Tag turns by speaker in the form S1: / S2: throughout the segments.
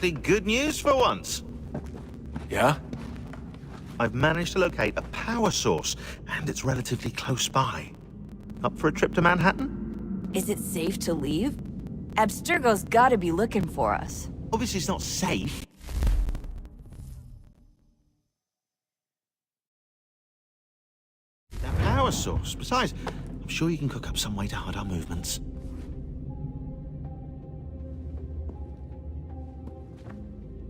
S1: The good news for once.
S2: Yeah?
S1: I've managed to locate a power source, and it's relatively close by. Up for a trip to Manhattan?
S3: Is it safe to leave? Abstergo's gotta be looking for us.
S1: Obviously it's not safe. That power source. Besides, I'm sure you can cook up some way to hide our movements.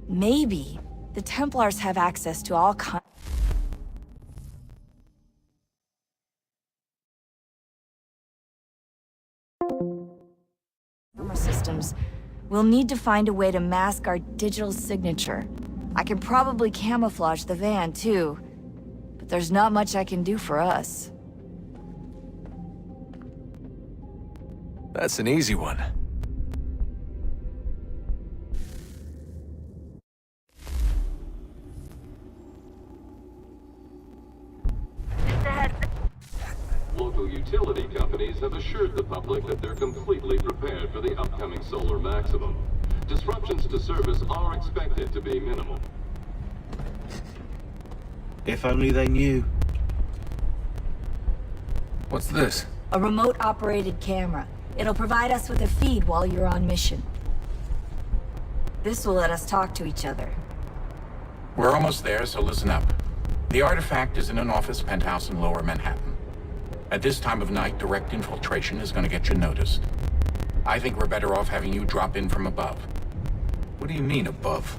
S3: Maybe. The Templars have access to all kinds. Systems. We'll need to find a way to mask our digital signature. I can probably camouflage the van, too. But there's not much I can do for us.
S2: That's an easy one.
S4: Local utility companies have assured the public that they're completely prepared for the upcoming solar maximum. Disruptions to service are expected to be minimal.
S1: If only they knew.
S2: What's this?
S3: A remote-operated camera. It'll provide us with a feed while you're on mission. This will let us talk to each other.
S5: We're almost there, so listen up. The artifact is in an office penthouse in Lower Manhattan. At this time of night, direct infiltration is going to get you noticed. I think we're better off having you drop in from above.
S2: What do you mean, above?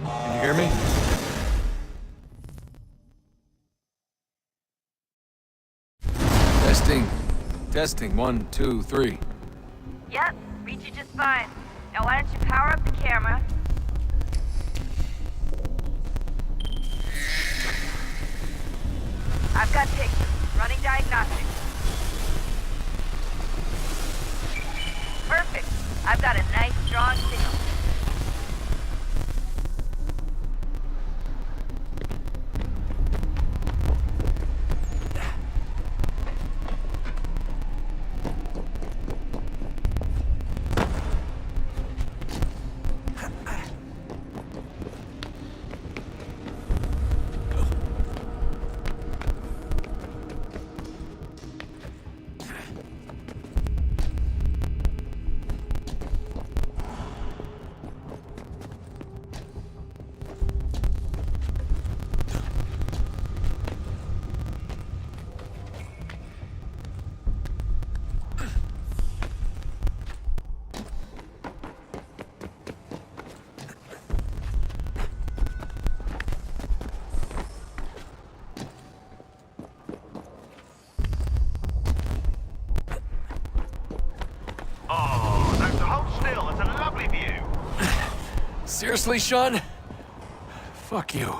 S2: Can you hear me? Testing. Testing. 1, 2, 3.
S3: Yep, read you just fine. Now why don't you power up the camera? I've got pictures. Running diagnostics. Perfect. I've got a nice, strong signal.
S1: Oh, no, to hold still. It's a lovely view.
S2: Seriously, Sean? Fuck you.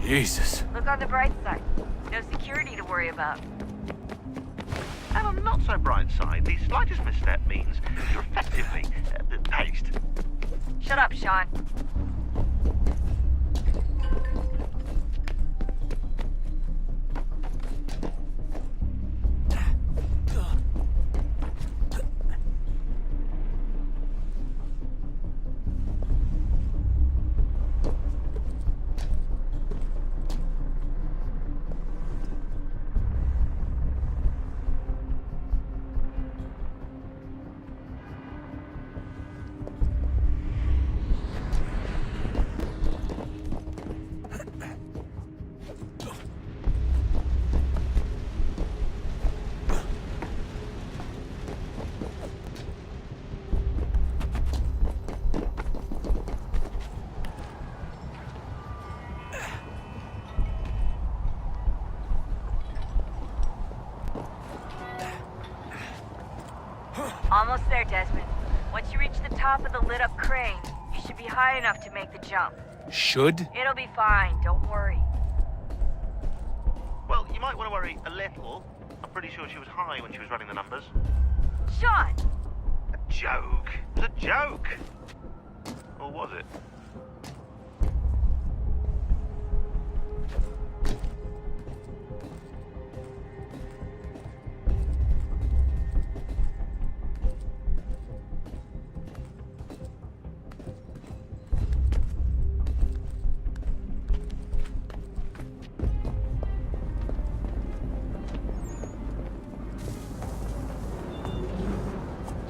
S2: Jesus.
S3: Look on the bright side. No security to worry about.
S1: And on the not so bright side, the slightest misstep means you're effectively paced.
S3: Shut up, Sean. top of the lit-up crane. You should be high enough to make the jump.
S2: Should?
S3: It'll be fine, don't worry.
S1: Well, you might want to worry a little. I'm pretty sure she was high when she was running the numbers.
S3: Sean!
S1: A joke. It was a joke. Or was it?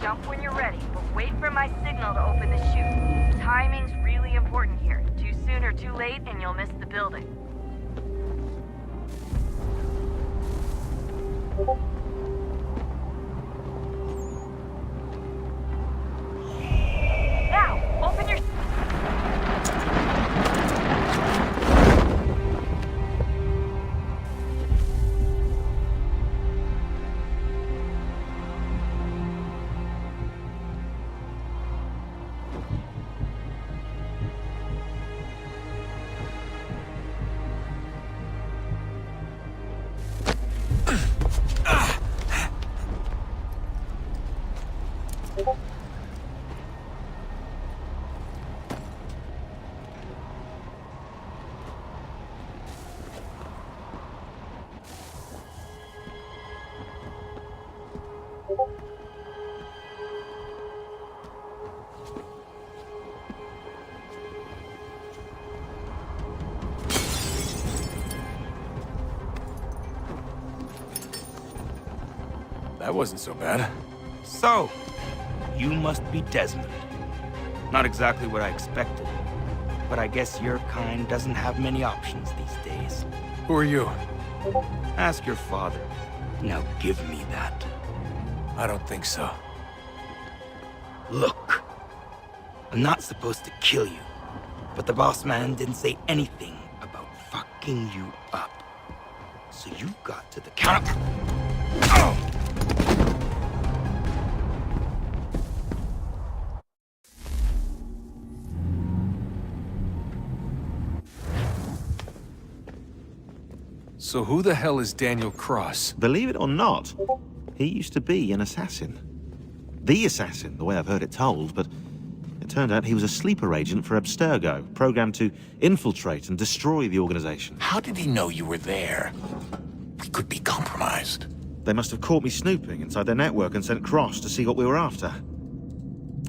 S3: Jump when you're ready, but wait for my signal to open the chute. Timing's really important here. Too soon or too late, and you'll miss the building. Now, open your...
S2: That wasn't so bad.
S6: So, you must be Desmond. Not exactly what I expected, but I guess your kind doesn't have many options these days.
S2: Who are you?
S6: Ask your father. Now give me that.
S2: I don't think so.
S6: Look, I'm not supposed to kill you, but the boss man didn't say anything about fucking you up. So you got to the counter. Oh!
S2: So who the hell is Daniel Cross?
S1: Believe it or not, he used to be an assassin. The assassin, the way I've heard it told, but it turned out he was a sleeper agent for Abstergo, programmed to infiltrate and destroy the organization.
S5: How did he know you were there? We could be compromised.
S1: They must have caught me snooping inside their network and sent Cross to see what we were after.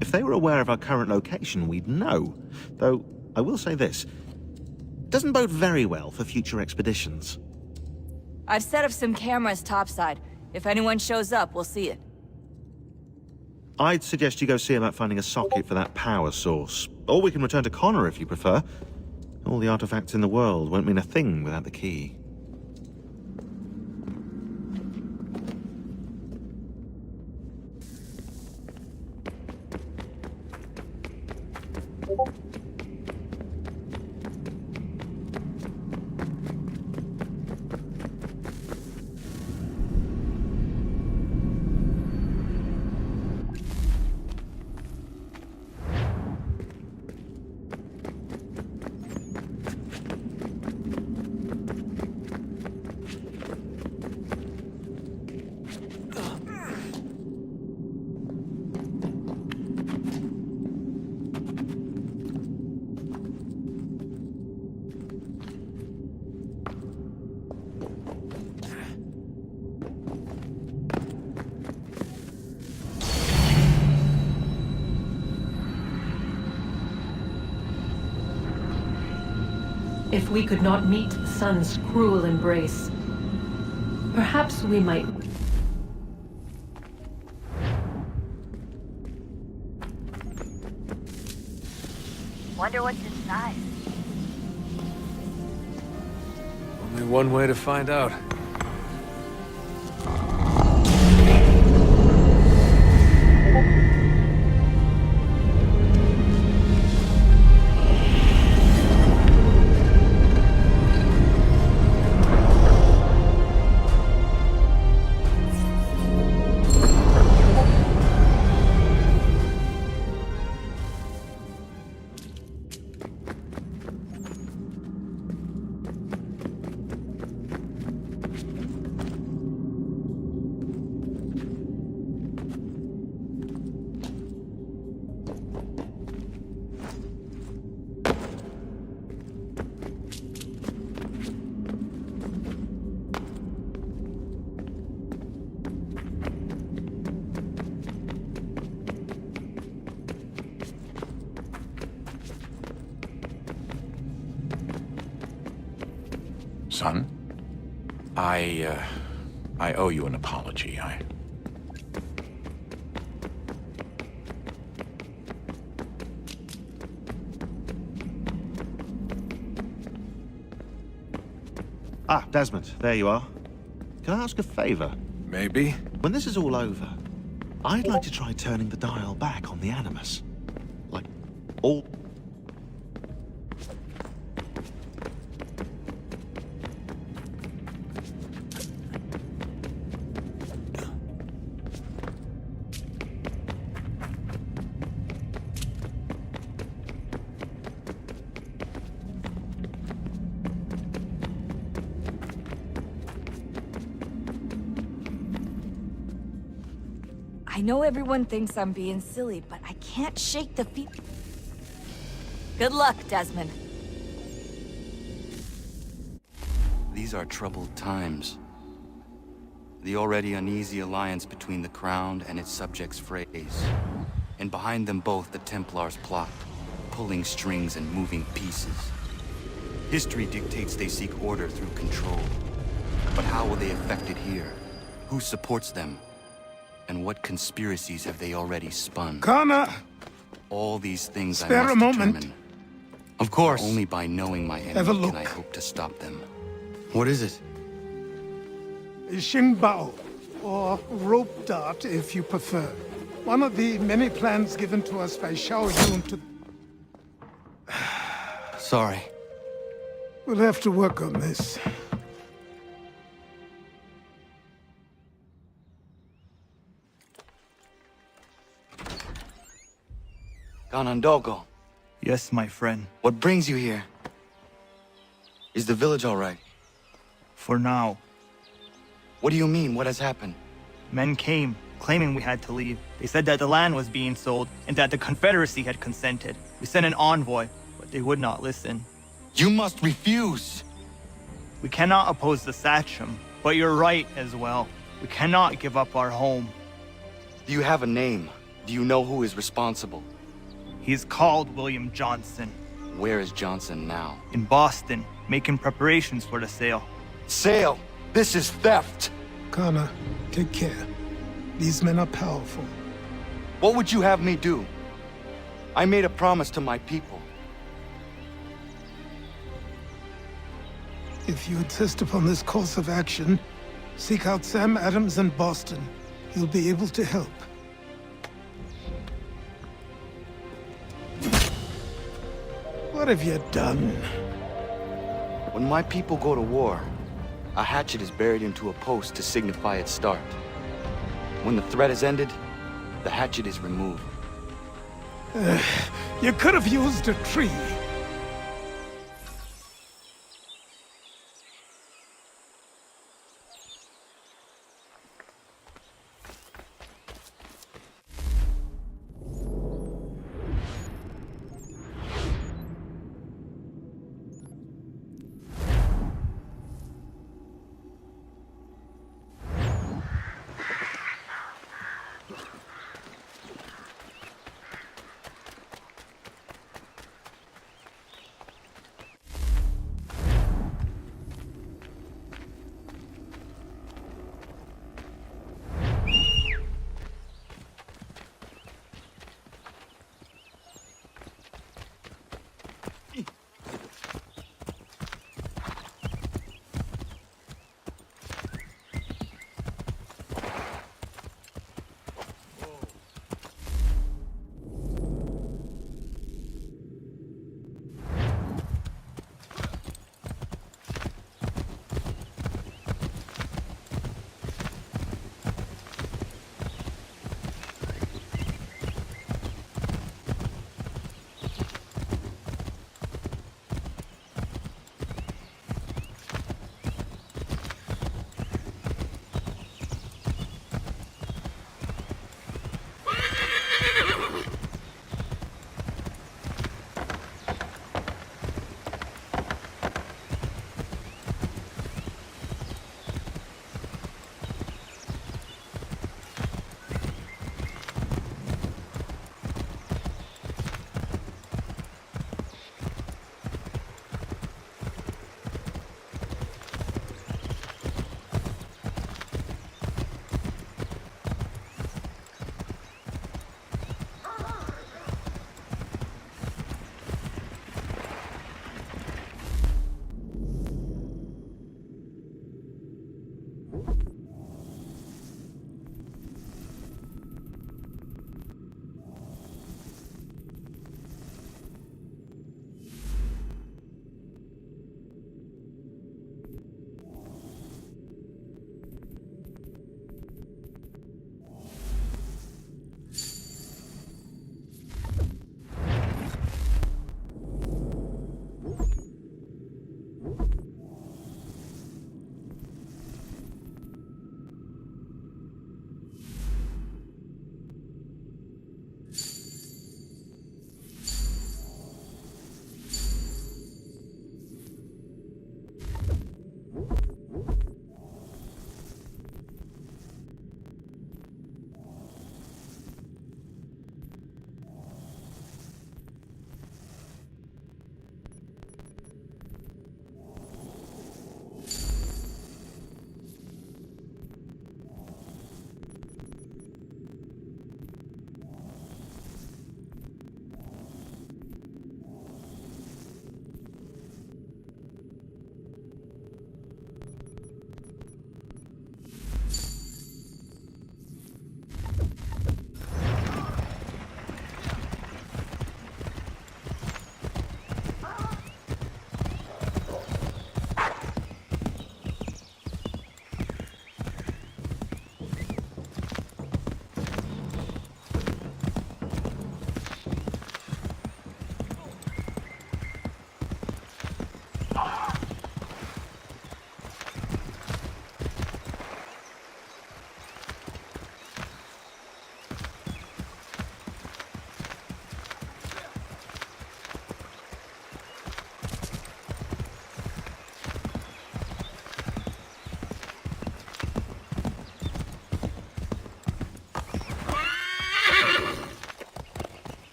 S1: If they were aware of our current location, we'd know. Though, I will say this, it doesn't bode very well for future expeditions.
S3: I've set up some cameras topside. If anyone shows up, we'll see it.
S1: I'd suggest you go see about finding a socket for that power source. Or we can return to Connor if you prefer. All the artifacts in the world won't mean a thing without the key.
S7: If we could not meet the sun's cruel embrace, perhaps we might...
S3: Wonder what's inside.
S2: Only one way to find out.
S5: Son, I owe you an apology.
S1: Ah, Desmond, there you are. Can I ask a favor?
S2: Maybe?
S1: When this is all over, I'd like to try turning the dial back on the Animus. Like, all...
S3: I know everyone thinks I'm being silly, but I can't shake the feel. Good luck, Desmond.
S8: These are troubled times. The already uneasy alliance between the Crown and its subjects frays. And behind them both the Templars plot, pulling strings and moving pieces. History dictates they seek order through control. But how will they affect it here? Who supports them? And what conspiracies have they already spun?
S9: Connor!
S8: All these things I
S9: Spare
S8: must
S9: a moment.
S8: determine. Of course. Only by knowing my
S9: Have a
S8: enemy
S9: look.
S8: can I hope to stop them. What is it?
S9: Xingbao, or rope dart if you prefer. One of the many plans given to us by Xiao Yun to...
S8: Sorry.
S9: We'll have to work on this.
S8: Ganondogo,
S10: Yes, my friend.
S8: what brings you here? Is the village all right?
S10: For now,
S8: What do you mean? What has happened?
S10: men came, claiming we had to leave. They said that the land was being sold, and that the Confederacy had consented. We sent an envoy, but they would not listen.
S8: You must refuse!
S10: We cannot oppose the Sachem, but you're right as well. We cannot give up our home.
S8: Do you have a name? Do you know who is responsible?
S10: He's called William Johnson,
S8: Where is Johnson now?
S10: in Boston, making preparations for the sale.
S8: Sale! This is theft!
S9: Connor, take care. These men are powerful.
S8: What would you have me do? I made a promise to my people.
S9: If you insist upon this course of action, seek out Sam Adams in Boston. He'll be able to help. What have you done?
S8: When my people go to war, a hatchet is buried into a post to signify its start. When the threat is ended, the hatchet is removed.
S9: You could have used a tree.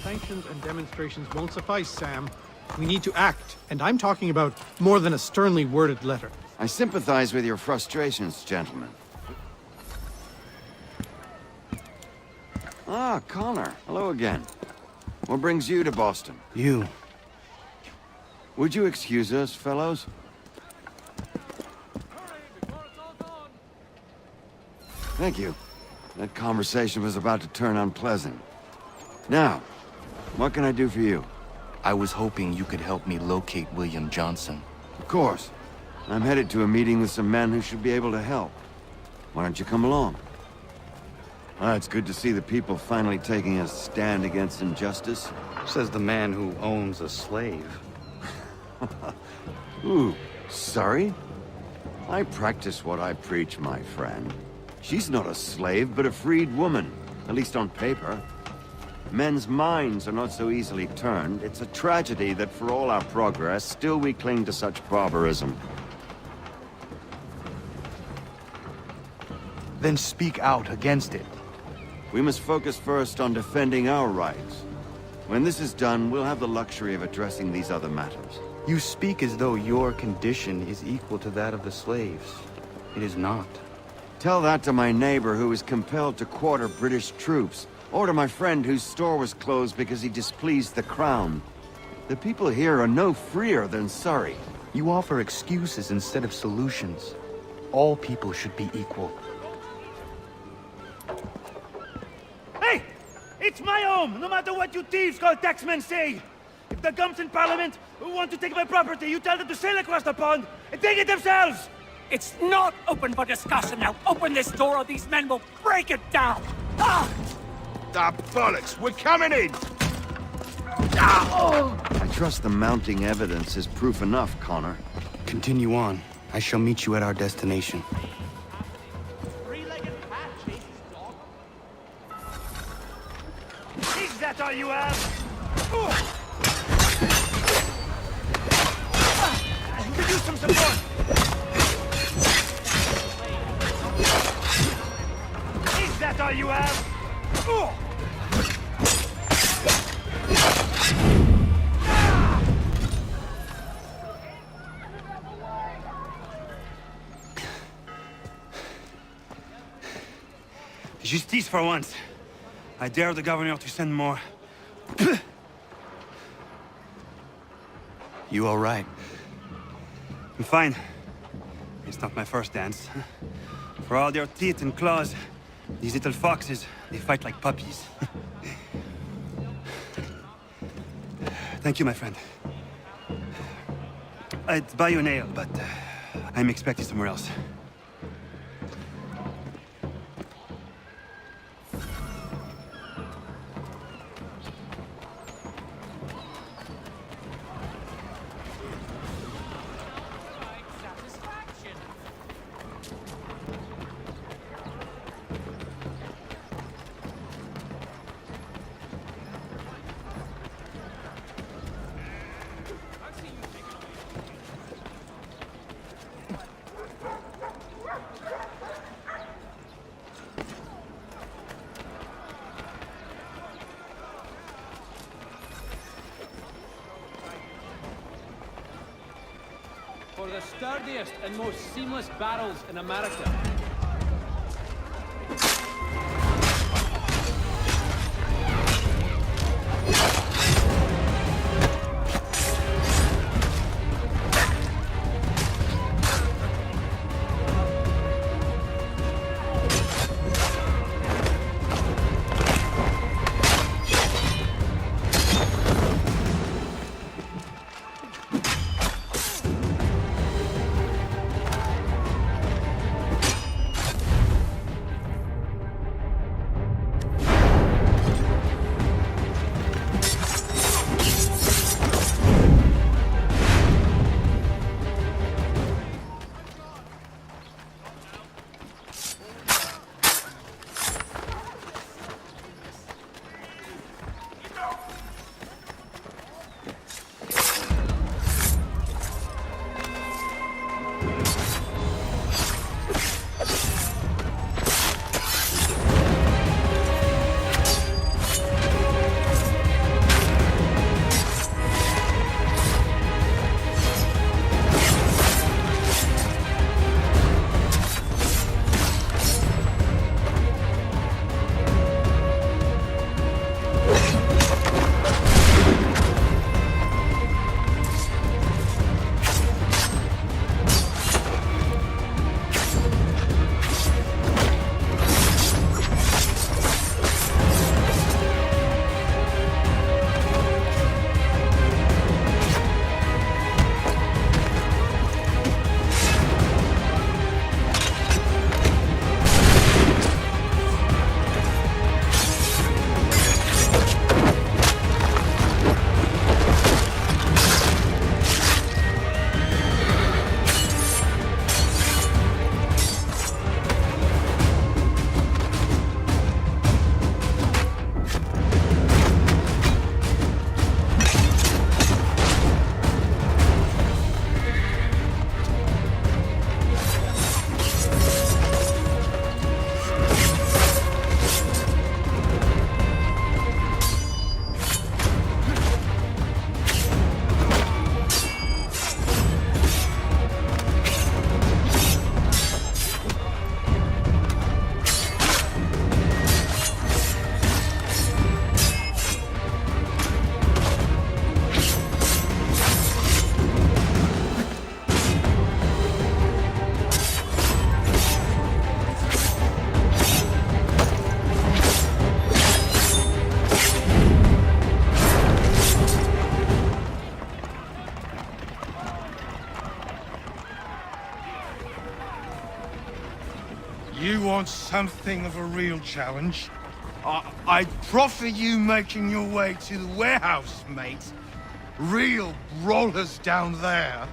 S11: Sanctions and demonstrations won't suffice, Sam. We need to act, and I'm talking about more than a sternly worded letter.
S12: I sympathize with your frustrations, gentlemen. Ah, Connor. Hello again. What brings you to Boston?
S8: You.
S12: Would you excuse us, fellows? Thank you. That conversation was about to turn unpleasant. Now, what can I do for you?
S8: I was hoping you could help me locate William Johnson.
S12: Of course. I'm headed to a meeting with some men who should be able to help. Why don't you come along? It's good to see the people finally taking a stand against injustice.
S8: Says the man who owns a slave.
S12: Ooh, sorry? I practice what I preach, my friend. She's not a slave, but a freed woman, at least on paper. Men's minds are not so easily turned. It's a tragedy that for all our progress, still we cling to such barbarism.
S8: Then speak out against it.
S12: We must focus first on defending our rights. When this is done, we'll have the luxury of addressing these other matters.
S8: You speak as though your condition is equal to that of the slaves. It is not.
S12: Tell that to my neighbor who was compelled to quarter British troops, or to my friend whose store was closed because he displeased the crown. The people here are no freer than Surrey.
S8: You offer excuses instead of solutions. All people should be equal.
S10: Hey! It's my home, no matter what you thieves called taxmen say! If the gums in Parliament want to take my property, you tell them to sail across the pond and take it themselves!
S13: It's not open for discussion now. Open this door or these men will break it down. Ah!
S12: Ah, bollocks! We're coming in! Ah! Oh! I trust the mounting evidence is proof enough, Connor.
S8: Continue on. I shall meet you at our destination.
S10: Is that all you have? Could use some support! Is that all you have? Justice for once. I dare the governor to send more.
S8: You all right?
S10: I'm fine. It's not my first dance. For all their teeth and claws, these little foxes, they fight like puppies. Thank you, my friend. I'd buy you an ale, but I'm expected somewhere else.
S13: For the sturdiest and most seamless barrels in America.
S14: want something of a real challenge, I'd proffer you making your way to the warehouse, mate. Real rollers down there.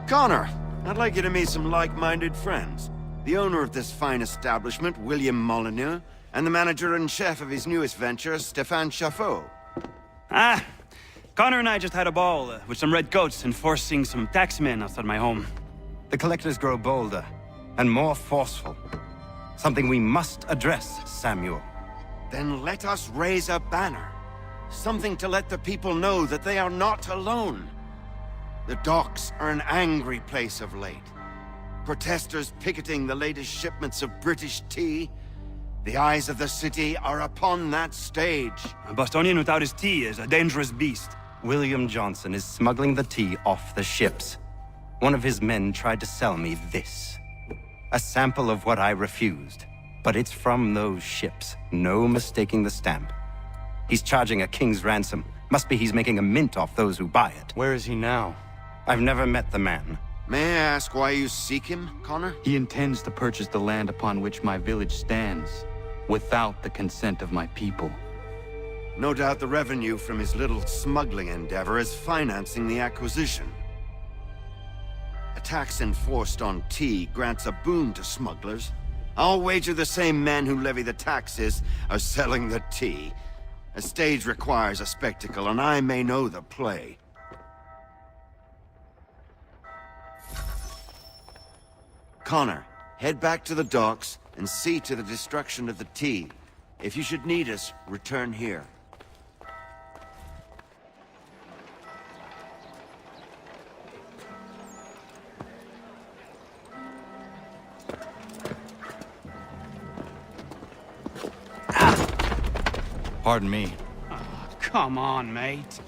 S12: Connor, I'd like you to meet some like-minded friends. The owner of this fine establishment, William Molyneux, and the manager and chef of his newest venture, Stéphane Chaffeau.
S15: Ah, Connor and I just had a ball with some red coats enforcing some taxmen outside my home.
S6: The collectors grow bolder and more forceful. Something we must address, Samuel.
S12: Then let us raise a banner. Something to let the people know that they are not alone. The docks are an angry place of late. Protesters picketing the latest shipments of British tea. The eyes of the city are upon that stage.
S15: A Bostonian without his tea is a dangerous beast.
S6: William Johnson is smuggling the tea off the ships. One of his men tried to sell me this. A sample of what I refused. But it's from those ships. No mistaking the stamp. He's charging a king's ransom. Must be he's making a mint off those who buy it.
S8: Where is he now?
S6: I've never met the man.
S12: May I ask why you seek him, Connor?
S8: He intends to purchase the land upon which my village stands, without the consent of my people.
S12: No doubt the revenue from his little smuggling endeavor is financing the acquisition. A tax enforced on tea grants a boon to smugglers. I'll wager the same men who levy the taxes are selling the tea. A stage requires a spectacle, and I may know the play. Connor, head back to the docks and see to the destruction of the tea. If you should need us, return here.
S8: Pardon me.
S15: Oh, come on, mate.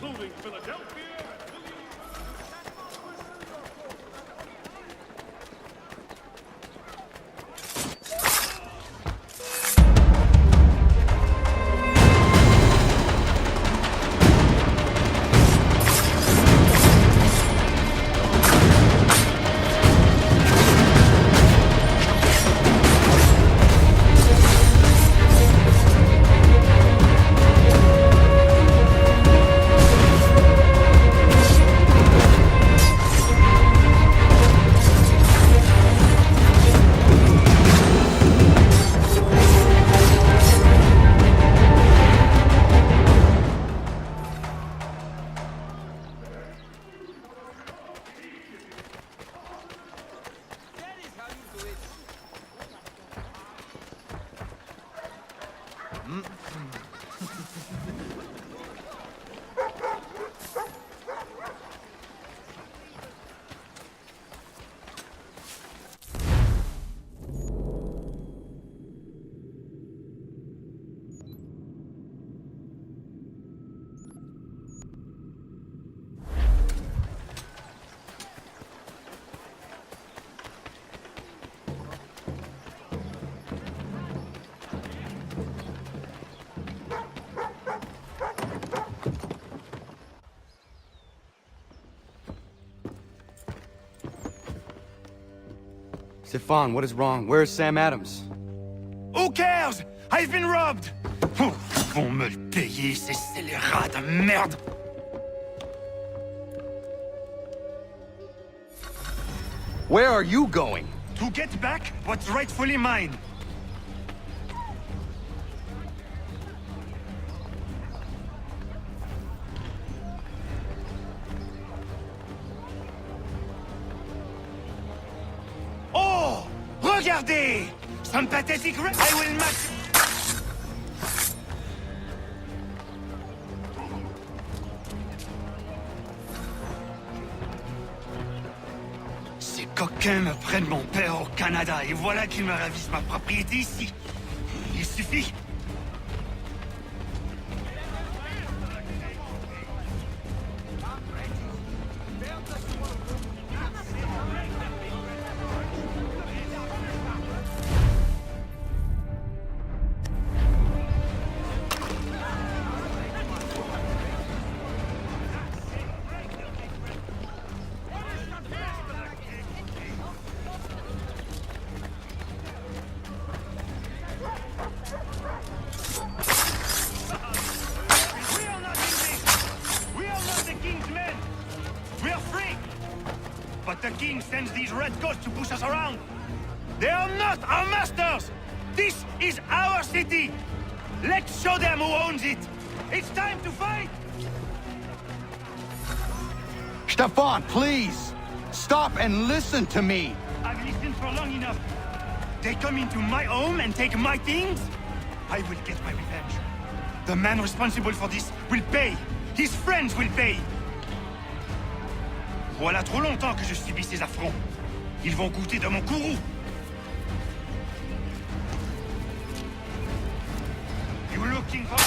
S10: including Philadelphia.
S8: Stefan, what is wrong? Where's Sam Adams?
S14: Who cares? I've been robbed! Oh, ils vont me le payer, ces scélérats de merde!
S8: Where are you going?
S14: To get back what's rightfully mine. Oh! Regardez! Some pathetic I will match... Ces coquins me prennent mon père au Canada et voilà qu'ils me ravissent ma propriété ici. Il suffit. But the king sends these red ghosts to push us around. They are not our masters! This is our city! Let's show them who owns it! It's time to fight!
S8: Stefan, please! Stop and listen to me!
S14: I've listened for long enough. They come into my home and take my things? I will get my revenge. The man responsible for this will pay. His friends will pay. Voilà trop longtemps que je subis ces affronts. Ils vont goûter de mon courroux. You looking for...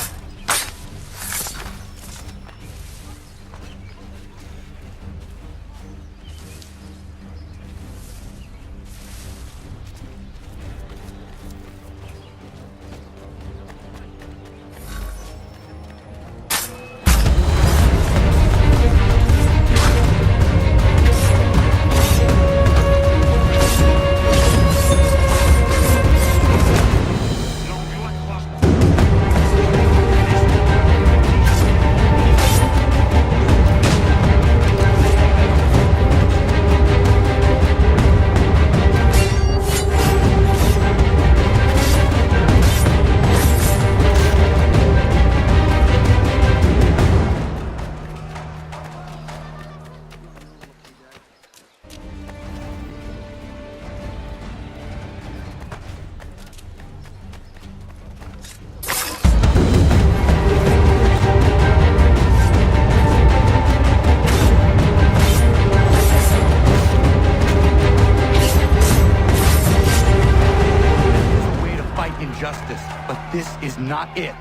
S8: But this is not it.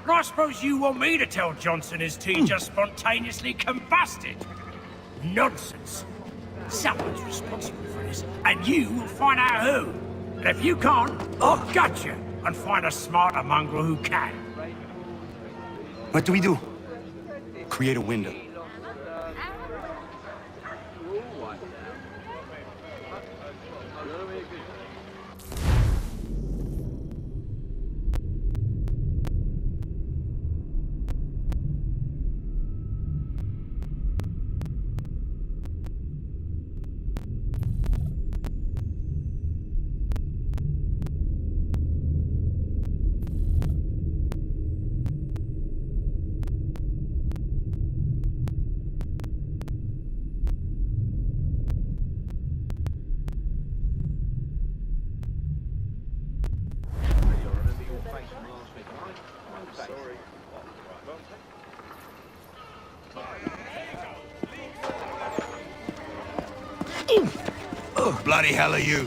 S13: I suppose you want me to tell Johnson his tea just spontaneously combusted? Nonsense. Someone's responsible for this, and you will find out who. And if you can't, I'll gut you and find a smarter mongrel who can.
S6: What do we do? Create a window.
S8: Bloody hell are you?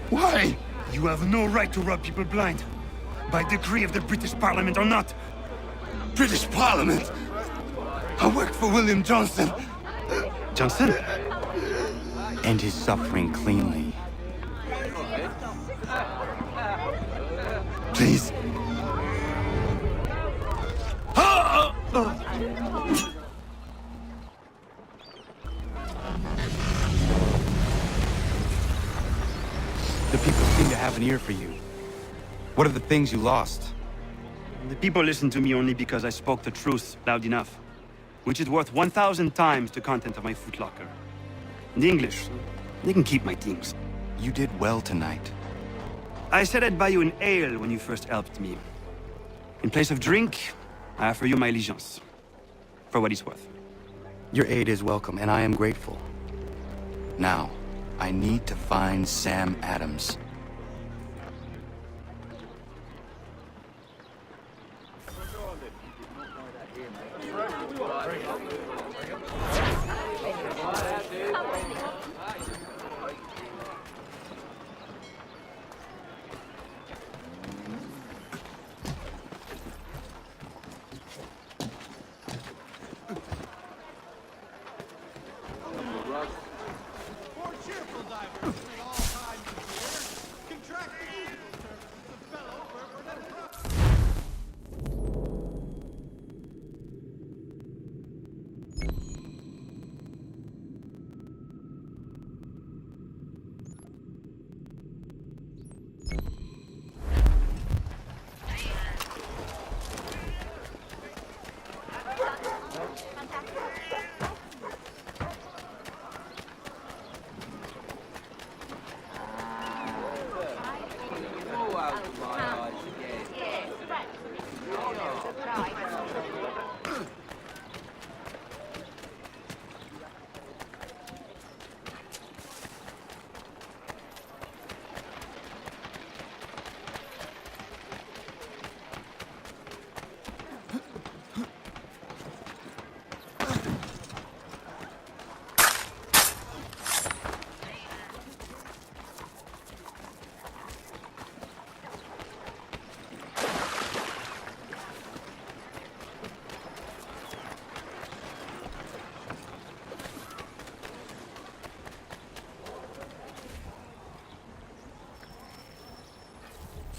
S14: Why? You have no right to rob people blind. By decree of the British Parliament or not.
S8: British Parliament? I work for William Johnson.
S6: Johnson? End his suffering cleanly.
S8: Please.
S6: The people seem to have an ear for you. What are the things you lost?
S15: The people listen to me only because I spoke the truth loud enough, which is worth 1,000 times the content of my footlocker. The English, they can keep my things.
S6: You did well tonight.
S15: I said I'd buy you an ale when you first helped me. In place of drink, I offer you my allegiance. For what it's worth.
S6: Your aid is welcome, and I am grateful.
S8: Now, I need to find Sam Adams.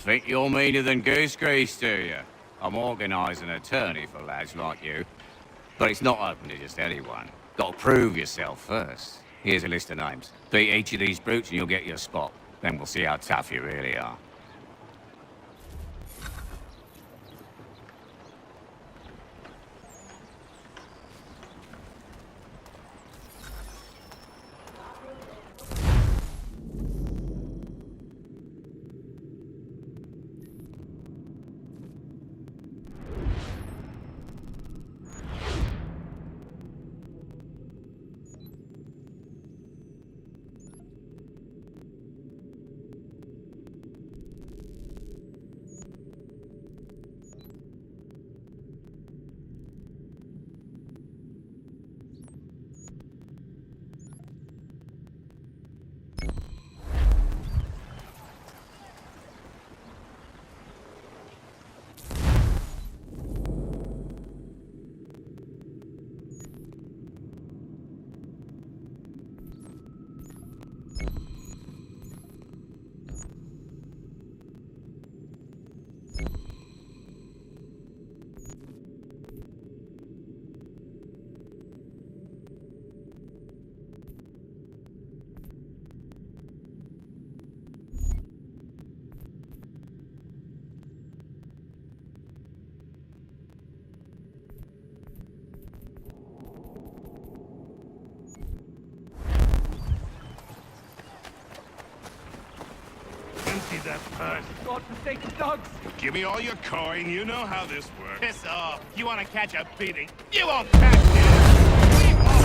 S16: Think you're meaner than goose grease, do you? I'm organising an attorney for lads like you. But it's not open to just anyone. Got to prove yourself first. Here's a list of names. Beat each of these brutes and you'll get your spot. Then we'll see how tough you really are.
S14: that purse.
S10: God-forsaken dogs!
S14: Give me all your coin. You know how this works. Piss off. You want to catch a beating? You won't catch it. We won't.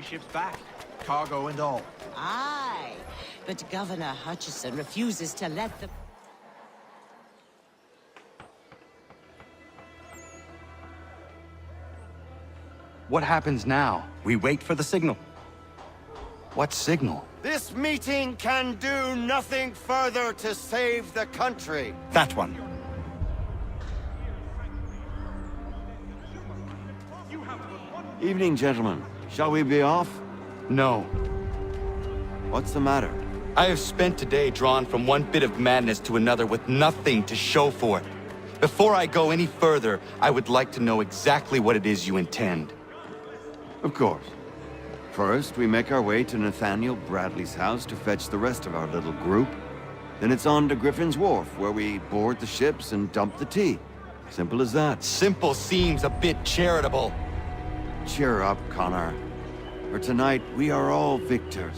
S15: ships back, cargo and all.
S17: Aye, but Governor Hutchison refuses to let them...
S8: What happens now?
S6: We wait for the signal.
S8: What signal?
S12: This meeting can do nothing further to save the country.
S6: That one.
S12: Evening, gentlemen. Shall we be off?
S8: No.
S12: What's the matter?
S8: I have spent today drawn from one bit of madness to another with nothing to show for it. Before I go any further, I would like to know exactly what it is you intend.
S12: Of course. First, we make our way to Nathaniel Bradley's house to fetch the rest of our little group. Then it's on to Griffin's Wharf, where we board the ships and dump the tea. Simple as that.
S8: Simple seems a bit charitable.
S12: Cheer up, Connor. For tonight, we are all victors.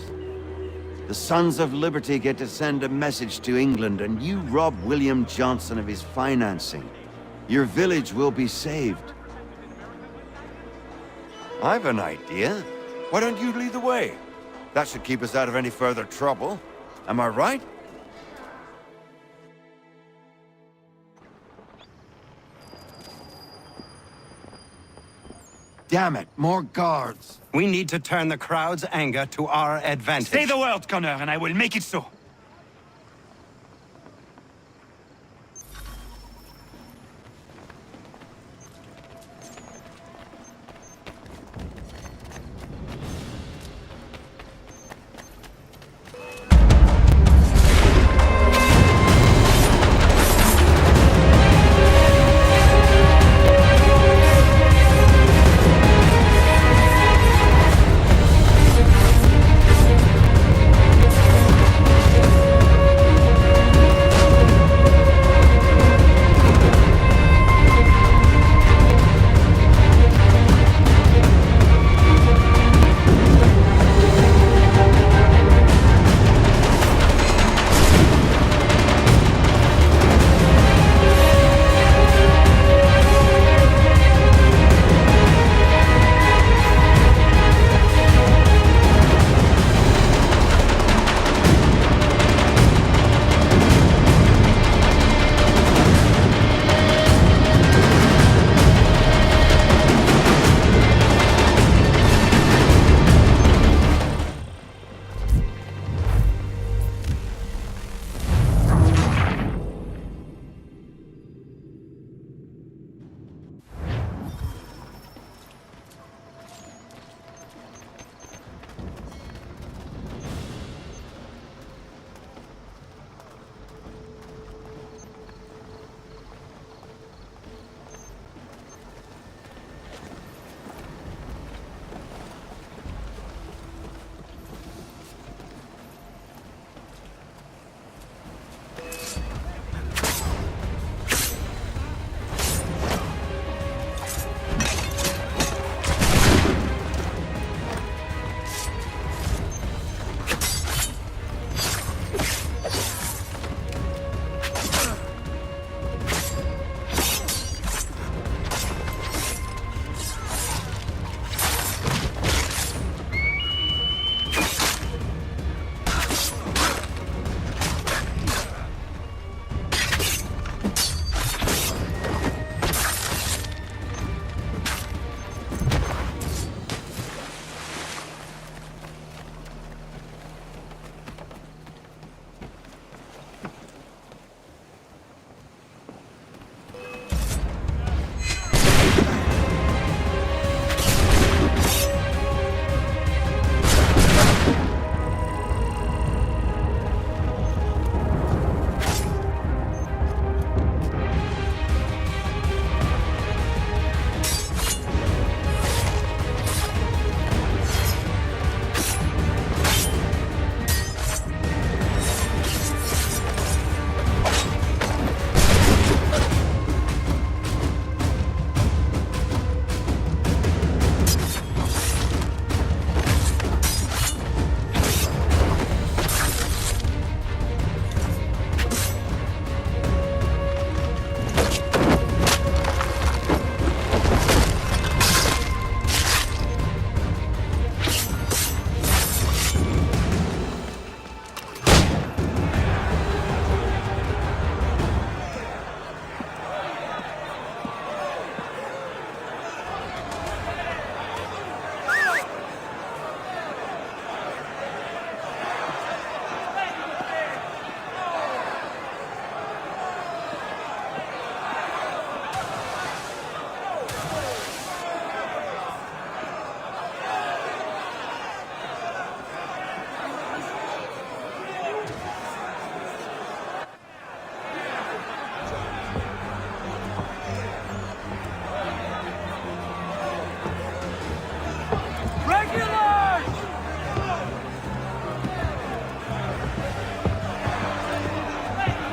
S12: The Sons of Liberty get to send a message to England, and you rob William Johnson of his financing. Your village will be saved. I've an idea. Why don't you lead the way? That should keep us out of any further trouble. Am I right? Damn it, more guards.
S6: We need to turn the crowd's anger to our advantage.
S15: Say the word, Connor, and I will make it so.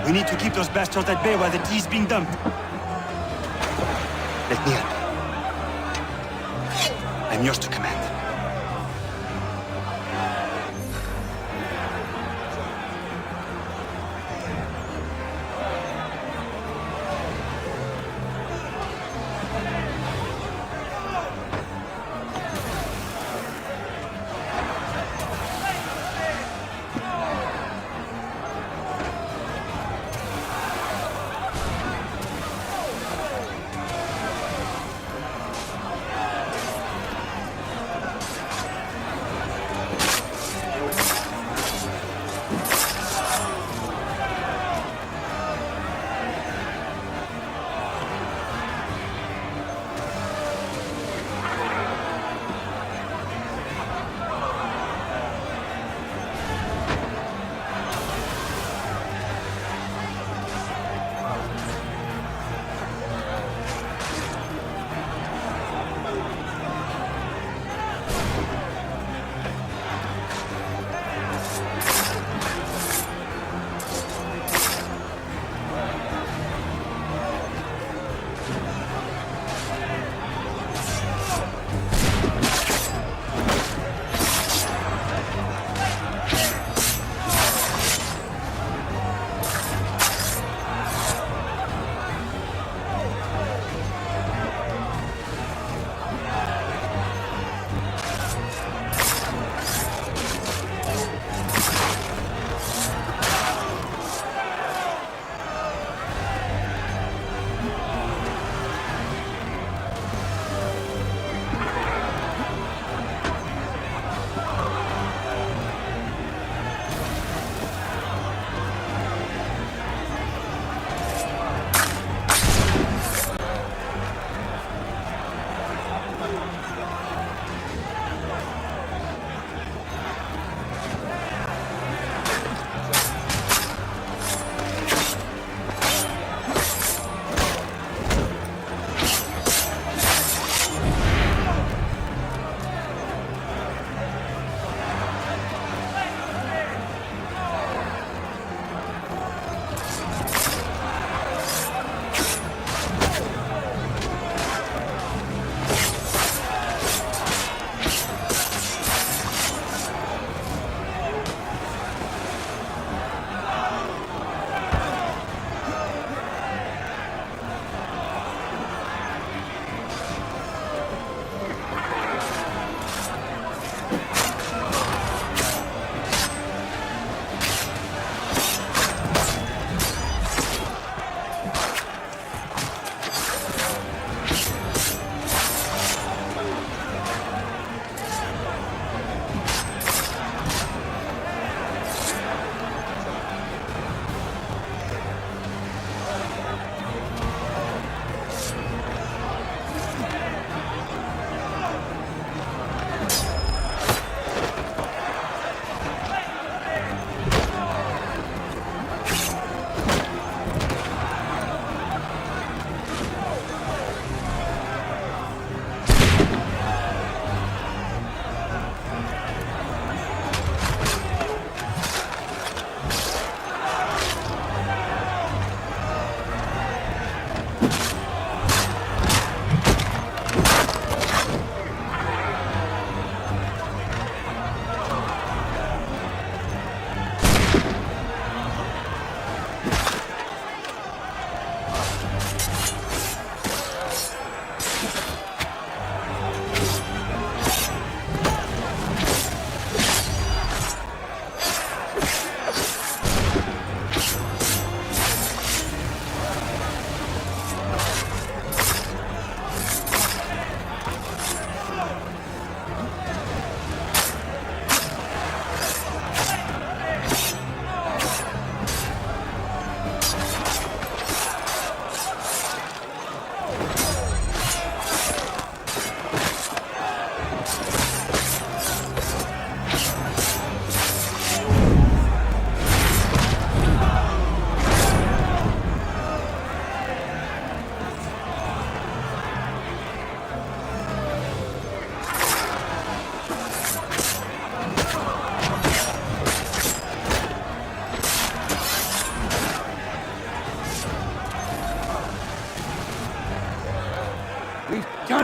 S15: We need to keep those bastards at bay while the tea is being dumped. Let me help. I'm yours to command.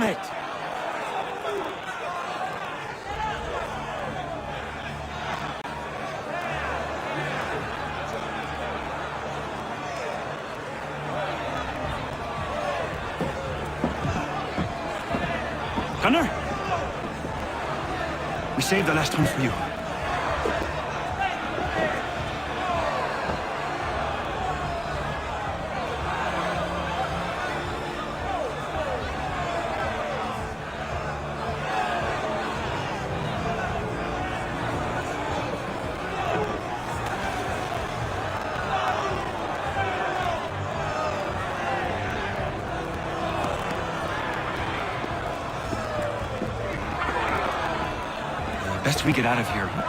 S15: Damn it! Connor? We saved the last one for you. Best we get out of here.